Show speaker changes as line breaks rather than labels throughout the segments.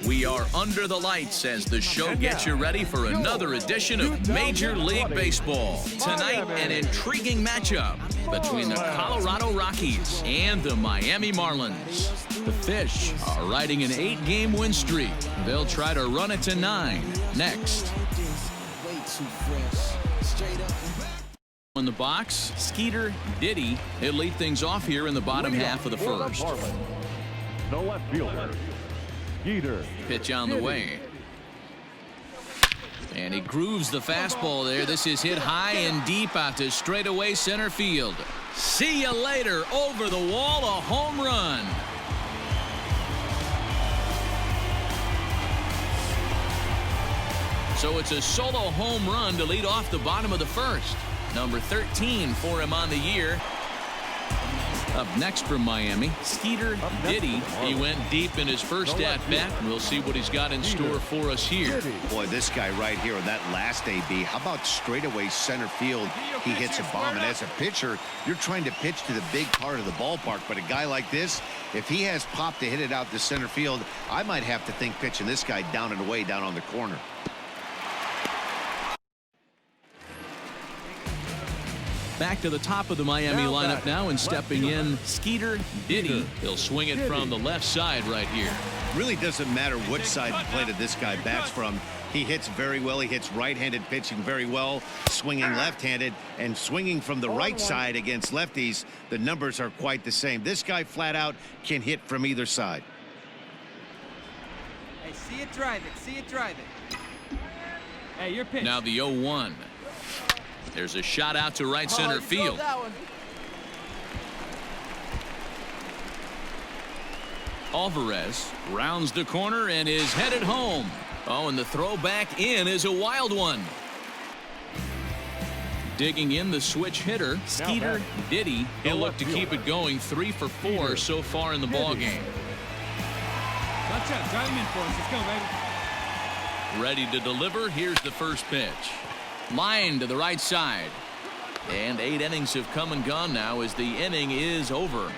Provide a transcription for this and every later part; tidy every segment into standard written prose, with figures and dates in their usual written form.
We are under the lights as the show gets you ready for another edition of Major League Baseball. Tonight, an intriguing matchup between the Colorado Rockies and the Miami Marlins. The Fish are riding an 8-game win streak. They'll try to run it to 9 next. In the box, Skeeter, Diddy. He'll lead things off here in the bottom half of the first.
The left fielder, Skeeter.
Pitch on the way. And he grooves the fastball there. This is hit high and deep out to straightaway center field. See you later. Over the wall, a home run. So it's a solo home run to lead off the bottom of the first. Number 13 for him on the year. Up next from Miami, Skeeter, Diddy. He went deep in his first at-bat. We'll see what he's got in store for us here.
Boy, this guy right here on that last AB, how about straightaway center field? He hits a bomb, and as a pitcher, you're trying to pitch to the big part of the ballpark, but a guy like this, if he has pop to hit it out to center field, I might have to think pitching this guy down and away down on the corner.
Back to the top of the Miami lineup now, and stepping in, Skeeter, Diddy. He'll swing it from the left side right here.
Really doesn't matter which side of the plate that this guy bats from. He hits very well. He hits right-handed pitching very well, swinging left-handed, and swinging from the right side against lefties. The numbers are quite the same. This guy flat out can hit from either side.
Hey, see it, drive it. See it, drive it. Hey, your pitch.
Now the 0-1. There's a shot out to right center field. Alvarez rounds the corner and is headed home. Oh, and the throw back in is a wild one. Digging in the switch hitter, Skeeter, Diddy. He'll look to keep it going. 3 for 4 so far in the ball game.
Watch out, drive him in for us. Let's go, baby.
Ready to deliver. Here's the first pitch. Line to the right side. And 8 innings have come and gone now as the inning is over.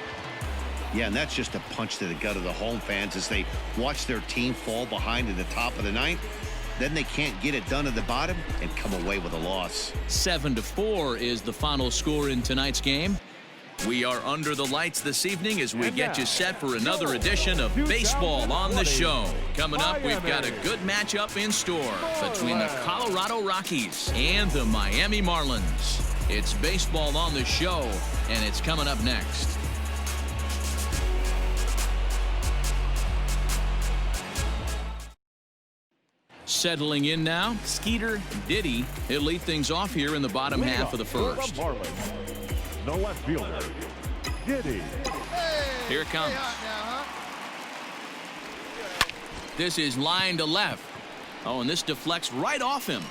Yeah, and that's just a punch to the gut of the home fans as they watch their team fall behind at the top of the ninth. Then they can't get it done at the bottom and come away with a loss.
7-4 is the final score in tonight's game. We are under the lights this evening as we get you set for another edition of Baseball on the Show. Coming up, we've got a good matchup in store between the Colorado Rockies and the Miami Marlins. It's Baseball on the Show, and it's coming up next. Settling in now, Skeeter, Diddy. He'll lead things off here in the bottom half of the first.
The left fielder, Diddy.
Here it comes. This is line to left. Oh, and this deflects right off him.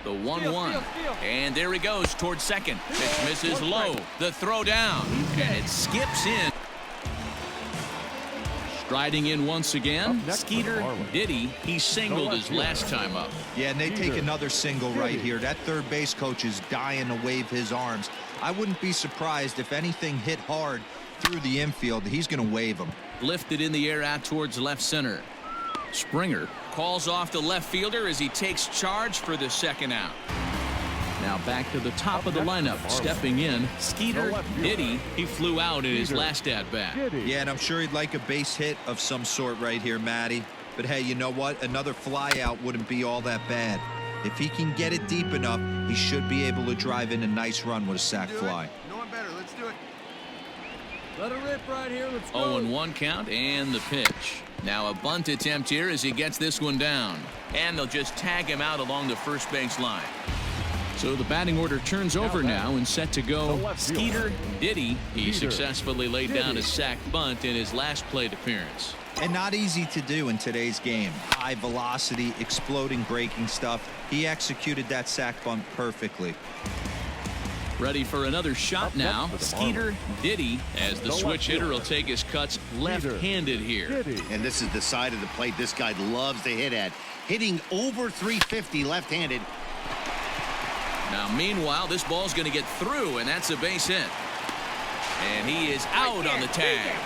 The 1-1. And there he goes towards second. Pitch misses low. The throw down. And it skips in. Striding in once again, Skeeter, Diddy. He singled his last time up.
Yeah, and they take another single right here. That third base coach is dying to wave his arms. I wouldn't be surprised if anything hit hard through the infield. He's going to wave them.
Lifted in the air out towards left center. Springer calls off the left fielder as he takes charge for the second out. Now back to the top of the lineup. Stepping in, Skeeter, Diddy. He flew out in his last at-bat.
Yeah, and I'm sure he'd like a base hit of some sort right here, Matty. But hey, you know what? Another fly out wouldn't be all that bad. If he can get it deep enough, he should be able to drive in a nice run with a sac fly.
No one better. Let's do it.
Let it rip right here. Let's go.
0-1 count and the pitch. Now a bunt attempt here as he gets this one down. And they'll just tag him out along the first base line. So the batting order turns over now and set to go. Skeeter, Diddy. He successfully laid down a sac bunt in his last plate appearance.
And not easy to do in today's game. High velocity, exploding breaking stuff. He executed that sac bunt perfectly.
Ready for another shot now. Skeeter, Diddy, as the switch hitter will take his cuts left-handed here.
And this is the side of the plate this guy loves to hit at. Hitting over 350 left-handed.
Now, meanwhile, this ball's going to get through, and that's a base hit. And he is out on the tag.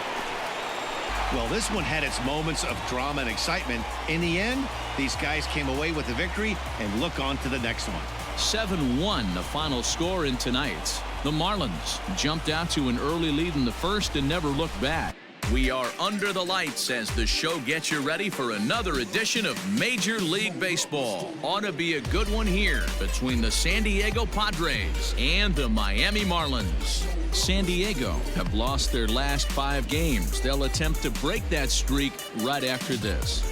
Well, this one had its moments of drama and excitement. In the end, these guys came away with the victory and look on to the next one.
7-1 the final score in tonight's. The Marlins jumped out to an early lead in the first and never looked back. We are under the lights as the show gets you ready for another edition of Major League Baseball. Ought to be a good one here between the San Diego Padres and the Miami Marlins. San Diego have lost their last 5 games. They'll attempt to break that streak right after this.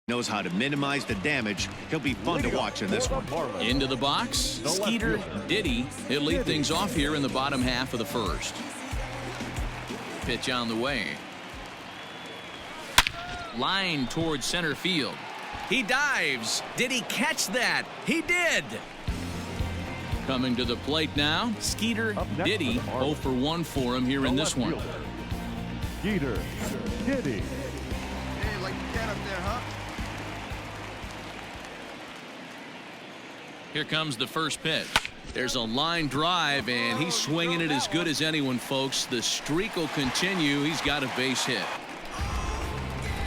Knows how to minimize the damage. He'll be fun to watch in this one.
Into the box, Skeeter, Diddy. He'll lead things off here in the bottom half of the first. Pitch on the way. Line towards center field. He dives. Did he catch that? He did. Coming to the plate now, Skeeter, Diddy. 0 for 1 for him here in this one.
Skeeter, Diddy.
Hey, like you cat up there, huh?
Here comes the first pitch. There's a line drive, and he's swinging it as good as anyone, folks. The streak will continue. He's got a base hit.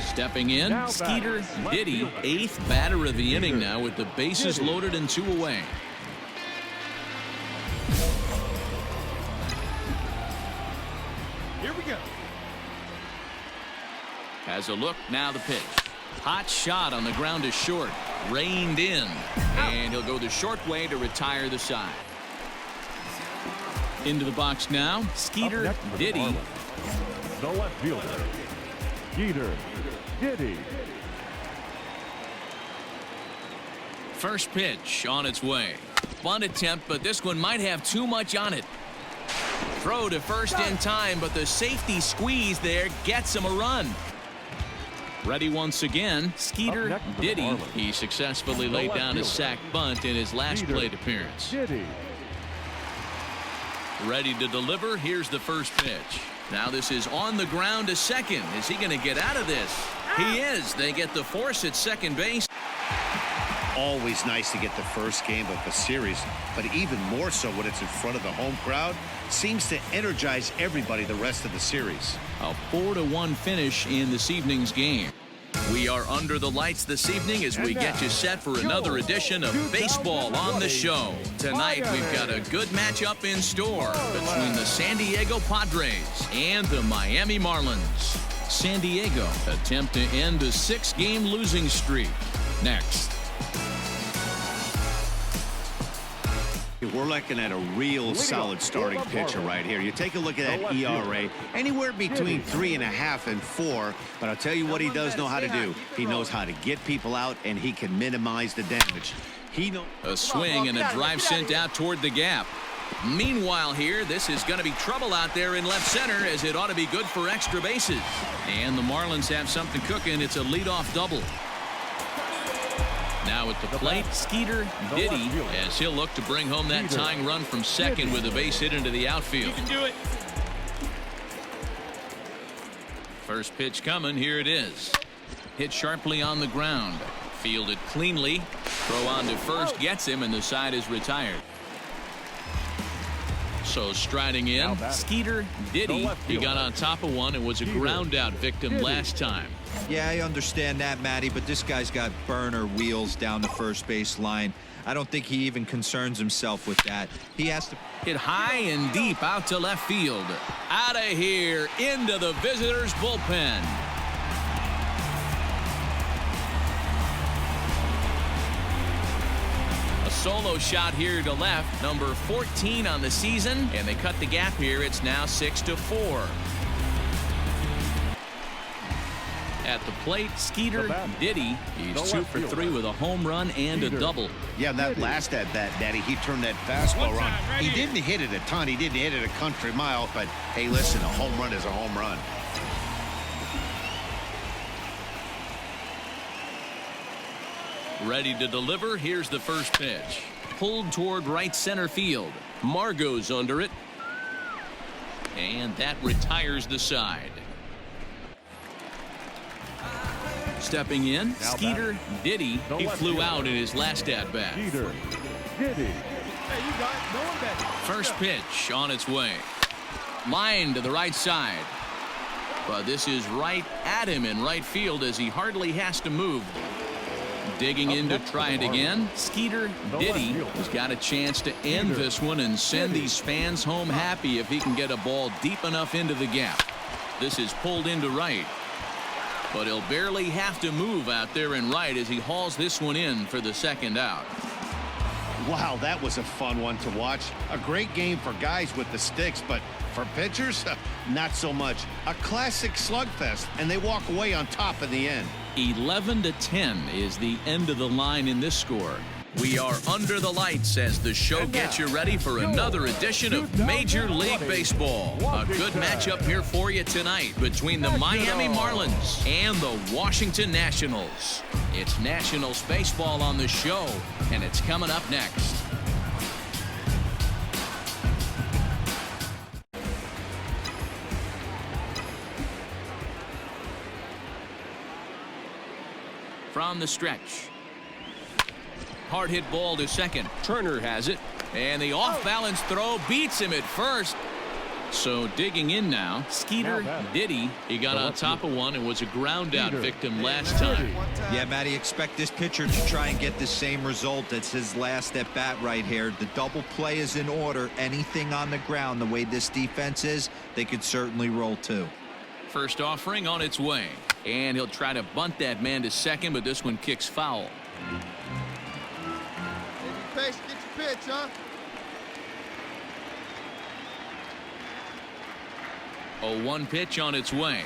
Stepping in, Skeeter, Diddy, 8th batter of the inning now with the bases loaded and 2 away.
Here we go.
Has a look, now the pitch. Hot shot on the ground is short. Reined in. And he'll go the short way to retire the side. Into the box now, Skeeter, Diddy.
The left fielder, Skeeter, Diddy.
First pitch on its way. Bunt attempt, but this one might have too much on it. Throw to first in time, but the safety squeeze there gets him a run. Ready once again, Skeeter, Diddy. He successfully laid down a sac bunt in his last plate appearance.
Diddy.
Ready to deliver. Here's the first pitch. Now this is on the ground to second. Is he going to get out of this? He is. They get the force at second base.
Always nice to get the first game of a series, but even more so when it's in front of the home crowd. Seems to energize everybody the rest of the series.
A 4-1 finish in this evening's game. We are under the lights this evening as we get you set for another edition of Baseball on the Show. Tonight we've got a good matchup in store between the San Diego Padres and the Miami Marlins. San Diego attempt to end a 6-game losing streak. Next.
We're looking at a real solid starting pitcher right here. You take a look at that ERA, anywhere between 3.5 and 4. But I'll tell you what he does know how to do. He knows how to get people out, and he can minimize the damage.
A swing and a drive sent out toward the gap. Meanwhile here, this is going to be trouble out there in left center, as it ought to be good for extra bases. And the Marlins have something cooking. It's a leadoff double. Now at the plate, Skeeter, Diddy, as he'll look to bring home that tying run from second with a base hit into the outfield.
You can do it.
First pitch coming. Here it is. Hit sharply on the ground. Fielded cleanly. Throw on to first gets him, and the side is retired. So striding in, Skeeter, Diddy. He got on top of one and was a ground out victim last time.
Yeah, I understand that, Matty, but this guy's got burner wheels down the first base line. I don't think he even concerns himself with that. He has to
hit high and deep out to left field. Out of here into the visitors' bullpen. A solo shot here to left, number 14 on the season, and they cut the gap here. It's now 6-4. At the plate, Skeeter, Diddy. He's 2 for 3 with a home run and a double.
Yeah, that last at bat, Daddy, he turned that fastball around. He didn't hit it a ton. He didn't hit it a country mile. But, hey, listen, a home run is a home run.
Ready to deliver. Here's the first pitch. Pulled toward right center field. Margot's under it. And that retires the side. Stepping in, Skeeter, Diddy. He flew out in his last at-bat.
Skeeter, Diddy.
Hey, you got it. No one better.
First pitch on its way. Line to the right side. But this is right at him in right field as he hardly has to move. Digging in to try it again. Skeeter Diddy has got a chance to end this one and send these fans home happy if he can get a ball deep enough into the gap. This is pulled into right. But he'll barely have to move out there in right as he hauls this one in for the second out.
Wow, that was a fun one to watch. A great game for guys with the sticks, but for pitchers, not so much. A classic slugfest, and they walk away on top in the end.
11-10 is the end of the line in this score. We are under the lights as the show gets you ready for another edition of Major League Baseball. A good matchup here for you tonight between the Miami Marlins and the Washington Nationals. It's Nationals baseball on the show, and it's coming up next. From the stretch. Hard hit ball to second. Turner has it. And the off-balance throw beats him at first. So digging in now, Skeeter Diddy. He got on top of one and was a ground out victim last time.
Yeah, Matty, expect this pitcher to try and get the same result. That's his last at bat right here. The double play is in order. Anything on the ground, the way this defense is, they could certainly roll too.
First offering on its way. And he'll try to bunt that man to second, but this one kicks foul.
Get your pitch, huh?
0-1 pitch on its way.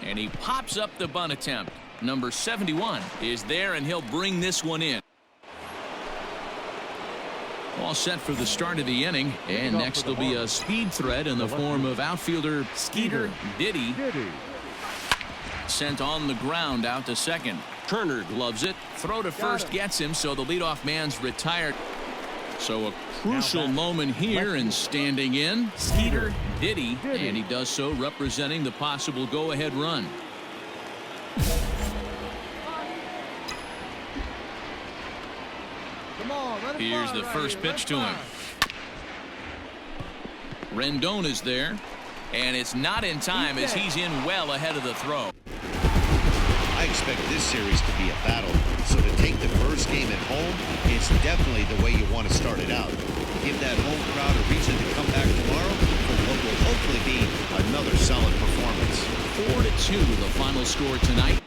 And he pops up the bunt attempt. Number 71 is there, and he'll bring this one in. All set for the start of the inning. And next will be a speed threat in the form of outfielder Skeeter Diddy. Sent on the ground out to second. Turner gloves it. Throw to first gets him, so the leadoff man's retired. So a crucial moment here, and standing in, Skeeter Diddy, and he does so representing the possible go-ahead run. Here's the first pitch to him. Rendon is there, and it's not in time as he's in well ahead of the throw.
I expect this series to be a battle, so to take the first game at home, it's definitely the way you want to start it out. Give that home crowd a reason to come back tomorrow for what will hopefully be another solid performance.
4-2 the final score tonight.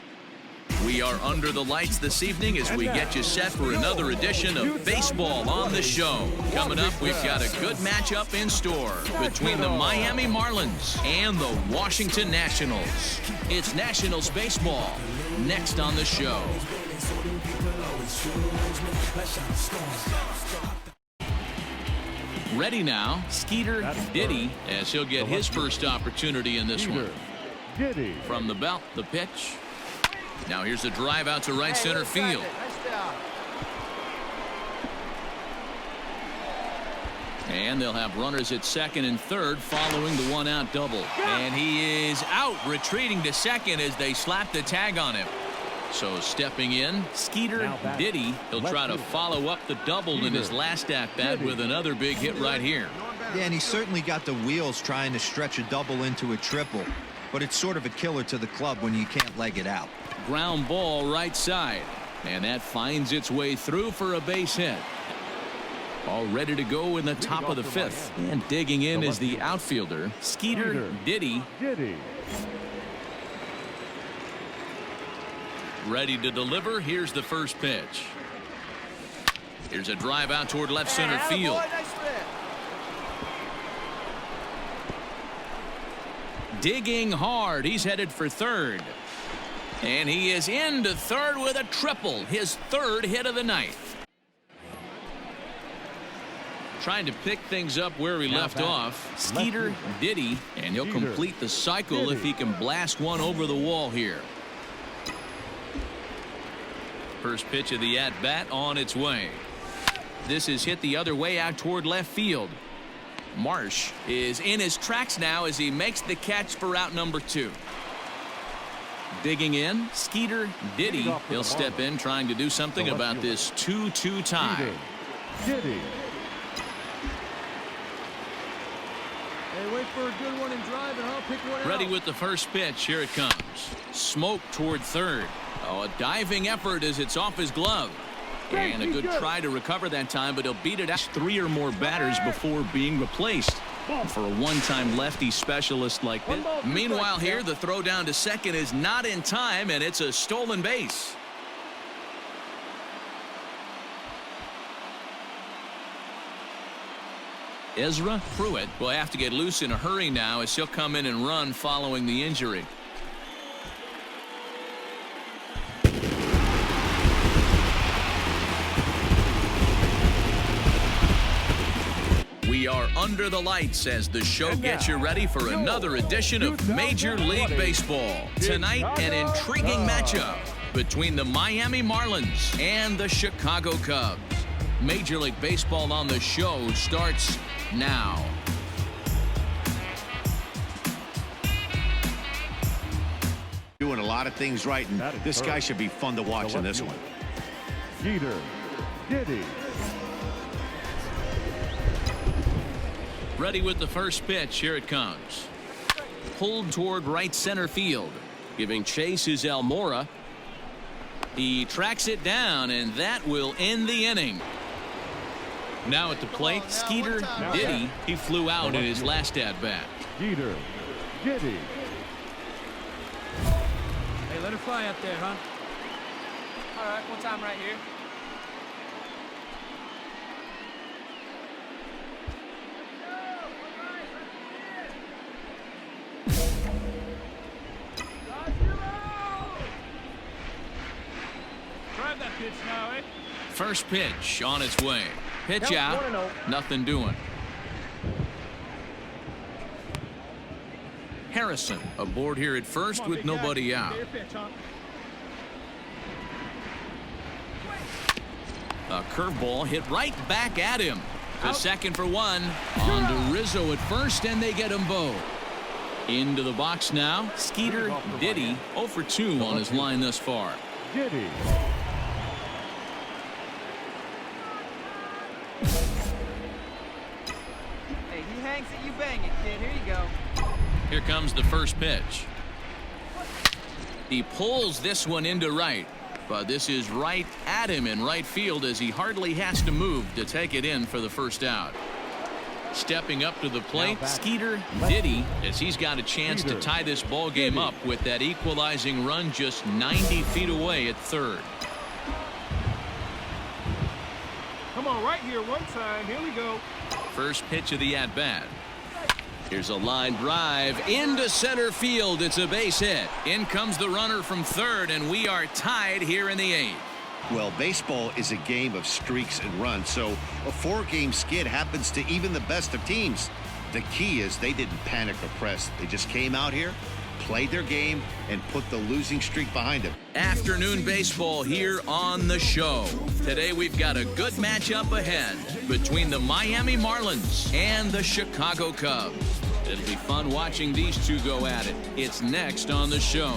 We are under the lights this evening as we get you set for another edition of Baseball on the Show. Coming up, we've got a good matchup in store between the Miami Marlins and the Washington Nationals. It's Nationals baseball next on the show. Ready now, Skeeter Diddy, as he'll get his first opportunity in this one. From the belt, the pitch. Now here's a drive out to right center field. And they'll have runners at second and third following the one-out double. And he is out, retreating to second as they slap the tag on him. So stepping in, Skeeter Diddy. He'll try to follow up the double in his last at-bat with another big hit right here.
Yeah, and he's certainly got the wheels trying to stretch a double into a triple. But it's sort of a killer to the club when you can't leg it out.
Ground ball right side. And that finds its way through for a base hit. All ready to go in the top of the fifth. And digging in is the outfielder, Skeeter Diddy. Ready to deliver. Here's the first pitch. Here's a drive out toward left center field. Digging hard. He's headed for third. And he is into third with a triple. His third hit of the night. Trying to pick things up where he left off. Skeeter Diddy. And he'll complete the cycle if he can blast one over the wall here. First pitch of the at-bat on its way. This is hit the other way out toward left field. Marsh is in his tracks now as he makes the catch for out number 2. Digging in, Skeeter Diddy. He'll step in trying to do something about this 2-2 tie.
Wait for a good one and drive, and I'll pick one out.
Ready with the first pitch. Here it comes. Smoke toward third. Oh, a diving effort as it's off his glove. And a good try to recover that time, but he'll beat it out 3 or more batters before being replaced. For a one-time lefty specialist like this. Meanwhile here, the throw down to second is not in time, and it's a stolen base. Ezra Pruitt will have to get loose in a hurry now as he'll come in and run following the injury. We are under the lights as the show gets you ready for another edition of Major League Baseball. Tonight, an intriguing matchup between the Miami Marlins and the Chicago Cubs. Major League Baseball on the show starts now.
Doing a lot of things right, and this guy should be fun to watch in this one.
Skeeter, Diddy.
Ready with the first pitch. Here it comes. Pulled toward right center field. Giving chase is Almora. He tracks it down, and that will end the inning. Now at the plate, Skeeter Diddy. He flew out in his last at-bat.
Skeeter, Diddy.
Hey, let her fly up there, huh?
All right, one time right here.
Drive that pitch now, eh?
First pitch on its way. Pitch out. Nothing doing. Harrison aboard here at first with nobody out. A curveball hit right back at him. To second for one. On to Rizzo at first, and they get them both. Into the box now. Skeeter Diddy 0 for 2 on his line thus far.
Diddy.
Hey, he hangs it, you bang it, kid. Here you go.
Here comes the first pitch. He pulls this one into right, but this is right at him in right field as he hardly has to move to take it in for the first out. Stepping up to the plate, Skeeter Diddy, as he's got a chance to tie this ball game up with that equalizing run just 90 feet away at third.
Come on, right here one time. Here we go.
First pitch of the at-bat. Here's a line drive into center field. It's a base hit. In comes the runner from third, and we are tied here in the 8th.
Well, baseball is a game of streaks and runs, so a 4-game skid happens to even the best of teams. The key is they didn't panic or press. They just came out here, played their game, and put the losing streak behind them.
Afternoon baseball here on the show. Today we've got a good matchup ahead between the Miami Marlins and the Chicago Cubs. It'll be fun watching these two go at it. It's next on the show.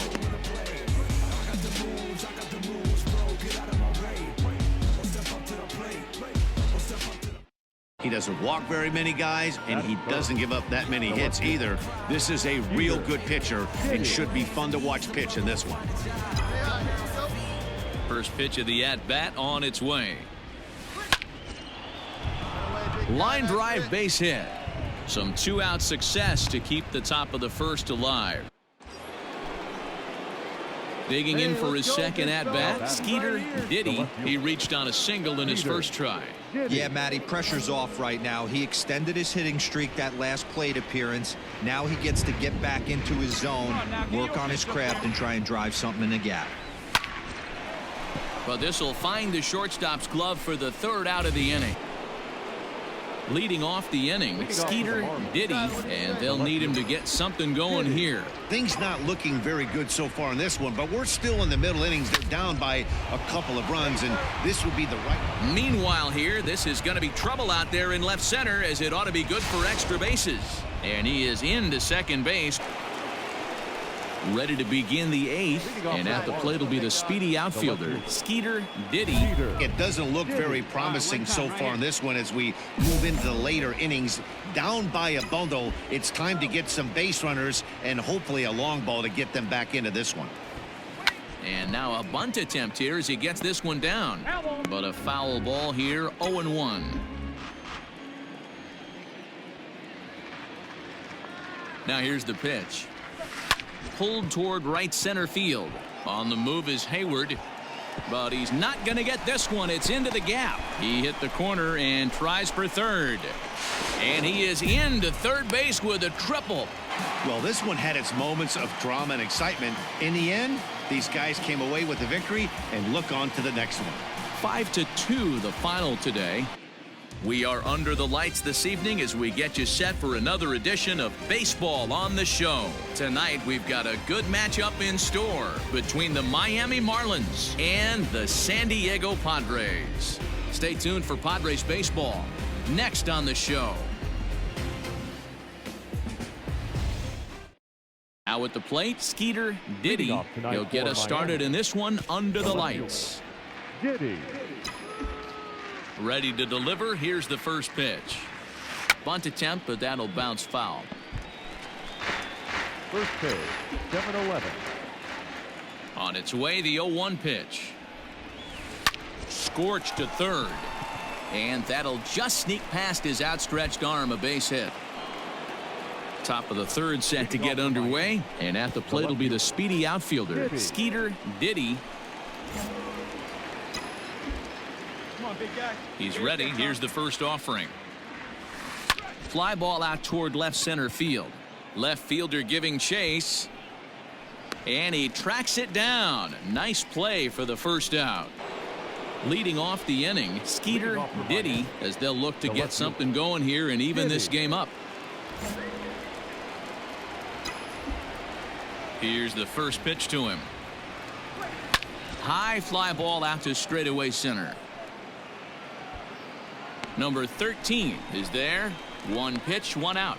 He doesn't walk very many guys, and he doesn't give up that many hits either. This is a real good pitcher and should be fun to watch pitch in this one.
First pitch of the at-bat on its way. Line drive base hit. Some 2-out success to keep the top of the first alive. Digging in for his second at-bat, Skeeter Diddy. He reached on a single in his first try.
Yeah, Matty, pressure's off right now. He extended his hitting streak that last plate appearance. Now he gets to get back into his zone, work on his craft, and try and drive something in the gap.
But this will find the shortstop's glove for the third out of the inning. Leading off the inning, Skeeter Diddy, and they'll need him to get something going here.
Things not looking very good so far in this one, but we're still in the middle innings. They're down by a couple of runs, and this would be the right.
Meanwhile here, this is going to be trouble out there in left center, as it ought to be good for extra bases. And he is into second base. Ready to begin the 8th, and at the plate will be the speedy outfielder, Skeeter Diddy.
It doesn't look very promising so far in this one as we move into the later innings. Down by a bundle, it's time to get some base runners and hopefully a long ball to get them back into this one.
And now a bunt attempt here as he gets this one down. But a foul ball here, 0-1. Now here's the pitch. Pulled toward right center field. On the move is Hayward. But he's not going to get this one. It's into the gap. He hit the corner and tries for third. And he is into third base with a triple.
Well, this one had its moments of drama and excitement. In the end, these guys came away with the victory and look on to the next one.
5-2 the final today. We are under the lights this evening as we get you set for another edition of Baseball on the Show. Tonight we've got a good matchup in store between the Miami Marlins and the San Diego Padres. Stay tuned for Padres baseball next on the show. Now at the plate, Skeeter Diddy. He'll get us started in this one under the lights.
Diddy.
Ready to deliver. Here's the first pitch. Bunt attempt, but that'll bounce foul.
First pitch, 7-11.
On its way, the 0-1 pitch. Scorched to third. And that'll just sneak past his outstretched arm, a base hit. Top of the third set to get underway. And at the plate will be the speedy outfielder, Skeeter Diddy. He's ready. Here's the first offering. Fly ball out toward left center field. Left fielder giving chase. And he tracks it down. Nice play for the first out. Leading off the inning, Skeeter Diddy, as they'll look to get something going here and even this game up. Here's the first pitch to him. High fly ball out to straightaway center. Number 13 is there. One pitch, one out.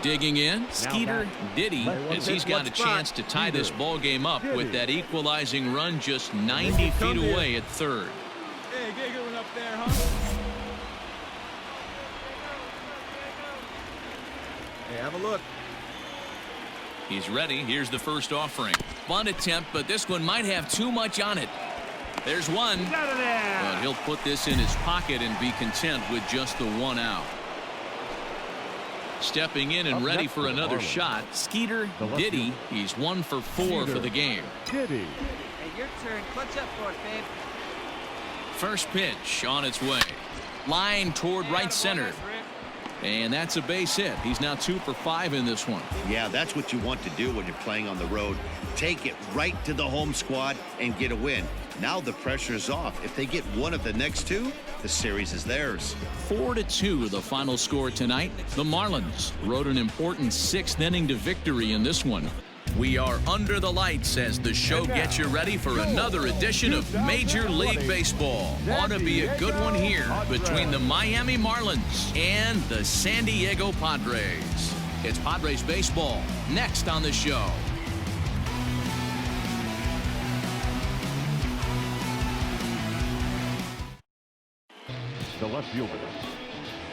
Digging in, Skeeter Diddy, as he's got a chance to tie this ball game up with that equalizing run just 90 feet away at third.
Hey, get a good one up there, huh?
Hey, have a look.
He's ready. Here's the first offering. Bunt attempt, but this one might have too much on it. There's one. But he'll put this in his pocket and be content with just the one out. Stepping in and ready for another shot, Skeeter Diddy. He's 1 for 4 for the game.
Diddy.
Hey, your turn. Clutch up for it, babe.
First pitch on its way. Line toward right center. And that's a base hit. He's now 2 for 5 in this one.
Yeah, that's what you want to do when you're playing on the road. Take it right to the home squad and get a win. Now the pressure's off. If they get one of the next two, the series is theirs.
4-2 the final score tonight. The Marlins rode an important 6th inning to victory in this one. We are under the lights as the show gets you ready for another edition of Major League Baseball. Ought to be a good one here between the Miami Marlins and the San Diego Padres. It's Padres baseball next on the show.
The left fielder.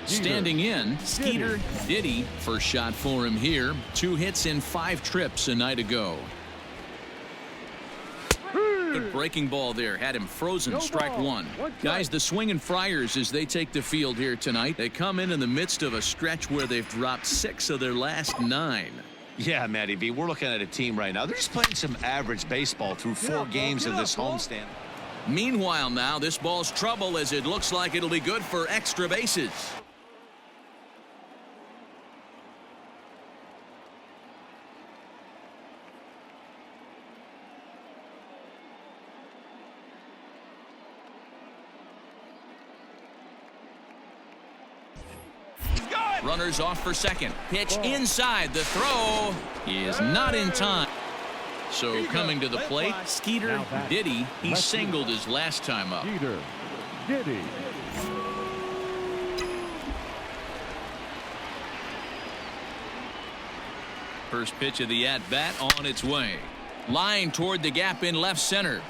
Standing in, Skeeter Diddy. First shot for him here. 2 hits in 5 trips a night ago. Good breaking ball there. Had him frozen. Strike one. Guys, the swinging Friars as they take the field here tonight. They come in the midst of a stretch where they've dropped 6 of their last 9.
Yeah, Matty B, we're looking at a team right now. They're just playing some average baseball through 4 games of this homestand.
Meanwhile now, this ball's trouble as it looks like it'll be good for extra bases. Runners off for second. Pitch inside. The throw is not in time. So coming to the plate, Skeeter Diddy. He singled his last time up.
Skeeter Diddy.
First pitch of the at-bat on its way. Line toward the gap in left center.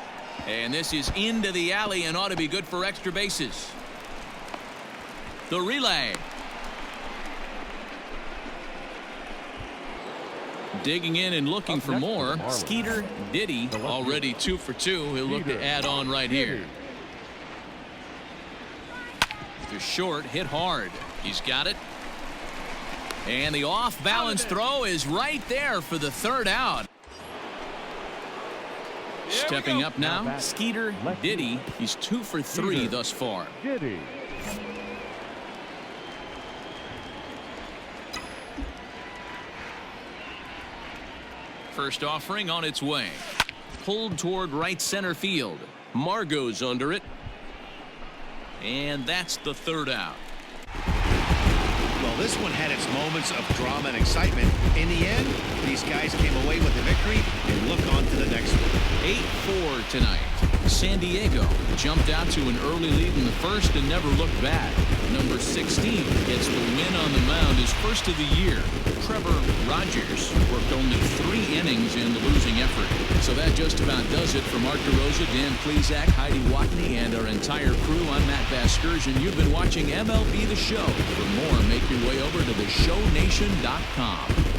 And this is into the alley and ought to be good for extra bases. The relay. Digging in and looking for more. Skeeter, Diddy, already 2 for 2. He'll look to add on right here. The short hit hard. He's got it. And the off-balance throw is right there for the third out. Stepping up now, Skeeter, Diddy. He's 2 for 3 thus far.
Diddy.
First offering on its way. Pulled toward right center field. Margot's under it. And that's the third out.
Well, this one had its moments of drama and excitement. In the end, these guys came away with the victory and look on to the next one.
8-4 tonight. San Diego jumped out to an early lead in the first and never looked back. Number 16 gets the win on the mound, his first of the year. Trevor Rogers worked only 3 innings in the losing effort. So that just about does it for Mark DeRosa, Dan Plesac, Heidi Watney, and our entire crew. I'm Matt Vasgersian. You've been watching MLB The Show. For more, make your way over to theshownation.com.